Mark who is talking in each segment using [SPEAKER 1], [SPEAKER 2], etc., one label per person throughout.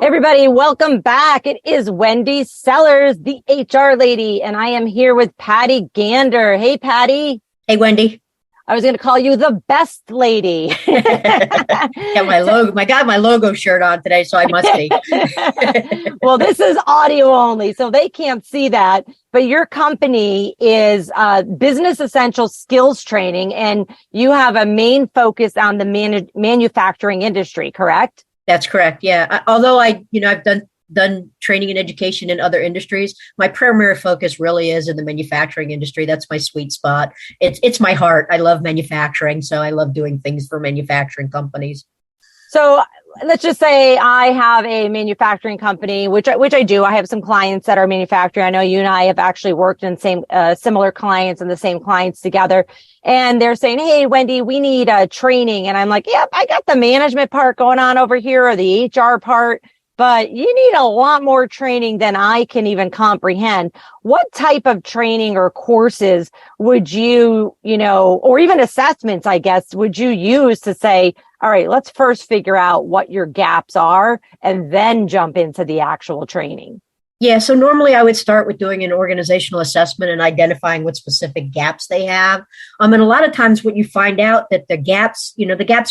[SPEAKER 1] Everybody, welcome back. It is Wendy Sellers, the HR lady, and I am here with Patti Gander. Hey, Patti.
[SPEAKER 2] Hey, Wendy.
[SPEAKER 1] I was going to call you the best lady.
[SPEAKER 2] Yeah, my logo. My logo shirt on today, so I must be.
[SPEAKER 1] Well, this is audio only, so they can't see that. But your company is Business Essential Skills Training, and you have a main focus on the manufacturing industry, correct?
[SPEAKER 2] That's correct. Yeah. Although I've done training and education in other industries, my primary focus really is in the manufacturing industry. That's my sweet spot. It's my heart. I love manufacturing, so I love doing things for manufacturing companies.
[SPEAKER 1] So let's just say I have a manufacturing company, which I do. I have some clients that are manufacturing. I know you and I have actually worked in similar clients and the same clients together. And they're saying, "Hey, Wendy, we need training." And I'm like, "Yep, I got the management part going on over here, or the HR part, but you need a lot more training than I can even comprehend." What type of training or courses would you or even assessments, I guess, would you use to say, all right, let's first figure out what your gaps are and then jump into the actual training?
[SPEAKER 2] Yeah, so normally I would start with doing an organizational assessment and identifying what specific gaps they have. And a lot of times what you find out that the gaps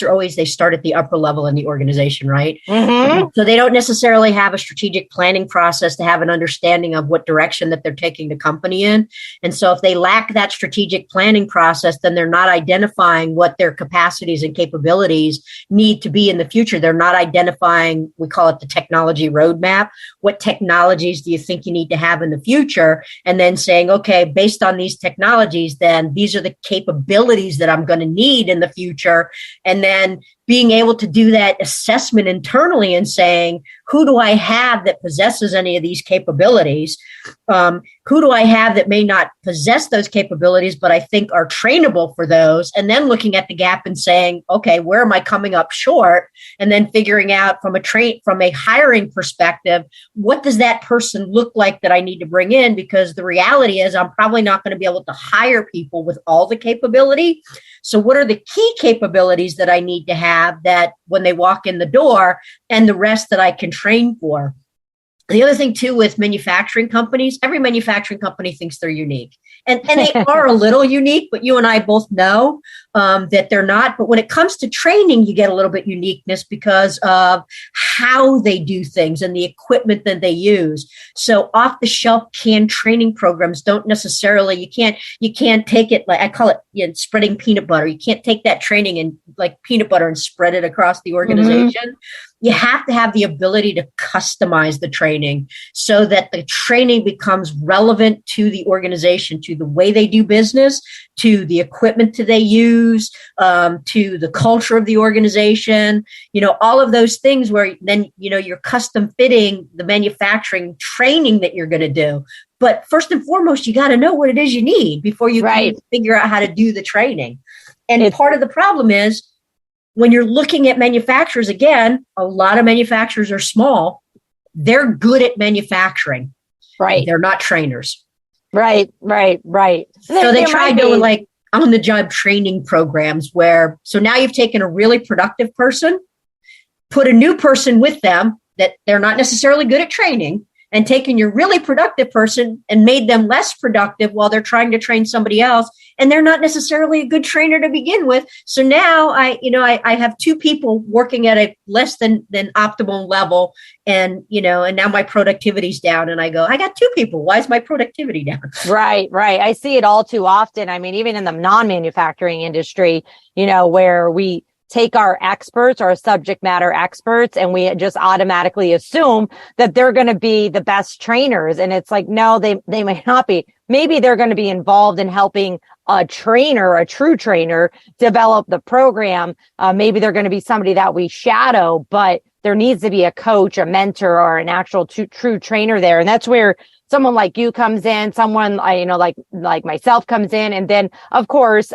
[SPEAKER 2] are always, they start at the upper level in the organization, right?
[SPEAKER 1] Mm-hmm.
[SPEAKER 2] So they don't necessarily have a strategic planning process to have an understanding of what direction that they're taking the company in. And so if they lack that strategic planning process, then they're not identifying what their capacities and capabilities need to be in the future. They're not identifying, we call it the technology roadmap. What technologies do you think you need to have in the future? And then saying, okay, based on these technologies, then these are the capabilities that I'm going to need in the future. And then being able to do that assessment internally and saying, who do I have that possesses any of these capabilities? Who do I have that may not possess those capabilities, but I think are trainable for those? And then looking at the gap and saying, okay, where am I coming up short? And then figuring out from a hiring perspective, what does that person look like that I need to bring in? Because the reality is I'm probably not going to be able to hire people with all the capability. So what are the key capabilities that I need to have that when they walk in the door, and the rest that I can train for? The other thing too with manufacturing companies, every manufacturing company thinks they're unique. And they are a little unique, but you and I both know that they're not. But when it comes to training, you get a little bit uniqueness because of how they do things and the equipment that they use. So off the shelf canned training programs don't necessarily, you can't take it, like I call it, spreading peanut butter. You can't take that training and like peanut butter and spread it across the organization. Mm-hmm. You have to have the ability to customize the training so that the training becomes relevant to the organization, to the way they do business, to the equipment that they use, to the culture of the organization, all of those things where then, you're custom fitting the manufacturing training that you're going to do. But first and foremost, you got to know what it is you need before you can figure out how to do the training. And part of the problem is, when you're looking at manufacturers, again, a lot of manufacturers are small. They're good at manufacturing.
[SPEAKER 1] Right.
[SPEAKER 2] They're not trainers.
[SPEAKER 1] Right.
[SPEAKER 2] So they try doing like on-the-job training programs so now you've taken a really productive person, put a new person with them that they're not necessarily good at training, and taken your really productive person and made them less productive while they're trying to train somebody else. And they're not necessarily a good trainer to begin with. So now I have two people working at a less than optimal level. And now my productivity's down, and I go, I got two people. Why is my productivity down?
[SPEAKER 1] Right. I see it all too often. I mean, even in the non-manufacturing industry, where we take our experts, our subject matter experts, and we just automatically assume that they're going to be the best trainers. And it's like, no, they may not be. Maybe they're going to be involved in helping a true trainer, develop the program. Maybe they're going to be somebody that we shadow, but there needs to be a coach, a mentor, or an actual true trainer there. And that's where someone like you comes in, someone, like myself comes in. And then, of course,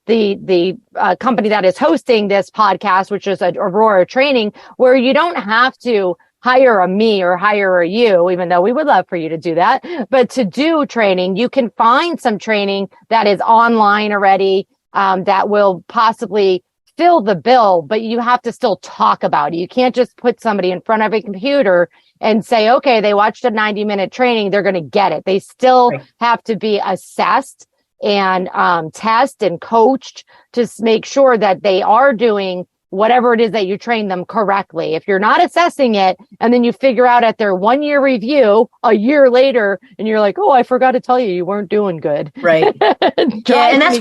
[SPEAKER 1] the company that is hosting this podcast, which is Aurora Training, where you don't have to hire a me or hire a you, even though we would love for you to do that. But to do training, you can find some training that is online already, that will possibly fill the bill, but you have to still talk about it. You can't just put somebody in front of a computer and say, okay, they watched a 90-minute training, they're going to get it. They still have to be assessed and test and coached to make sure that they are doing whatever it is that you train them correctly. If you're not assessing it and then you figure out at their 1-year review a year later and you're like, oh, I forgot to tell you, you weren't doing good.
[SPEAKER 2] Right. Yeah, and that's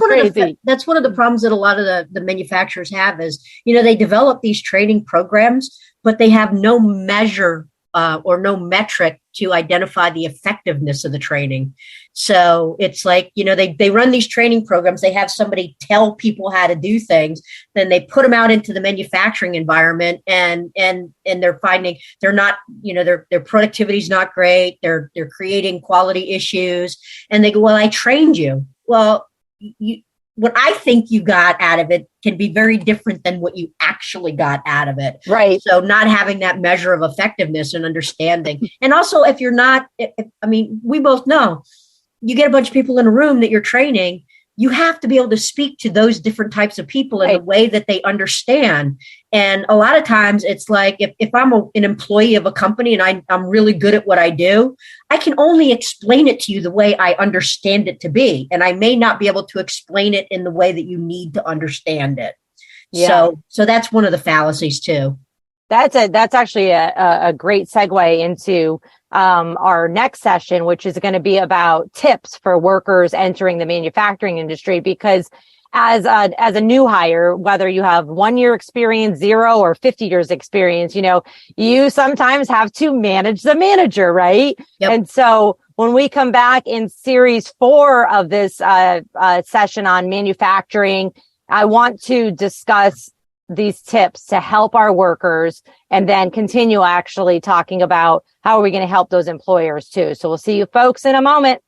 [SPEAKER 2] one of the problems that a lot of the manufacturers have is, they develop these training programs, but they have no measure or no metric to identify the effectiveness of the training. So it's like, they run these training programs, they have somebody tell people how to do things, then they put them out into the manufacturing environment and they're finding they're not, their productivity is not great. They're creating quality issues and they go, well, I trained you. Well, what I think you got out of it can be very different than what you actually got out of it.
[SPEAKER 1] Right.
[SPEAKER 2] So not having that measure of effectiveness and understanding. And also if you're not, we both know you get a bunch of people in a room that you're training, you have to be able to speak to those different types of people in a way that they understand. And a lot of times it's like, if I'm an employee of a company and I'm really good at what I do, I can only explain it to you the way I understand it to be. And I may not be able to explain it in the way that you need to understand it. Yeah. So that's one of the fallacies too.
[SPEAKER 1] That's actually a great segue into our next session, which is going to be about tips for workers entering the manufacturing industry. Because as a new hire, whether you have 1 year experience, 0 or 50 years experience, you sometimes have to manage the manager, right? Yep. And so when we come back in series 4 of this session on manufacturing, I want to discuss these tips to help our workers and then continue actually talking about how are we going to help those employers too. So we'll see you folks in a moment.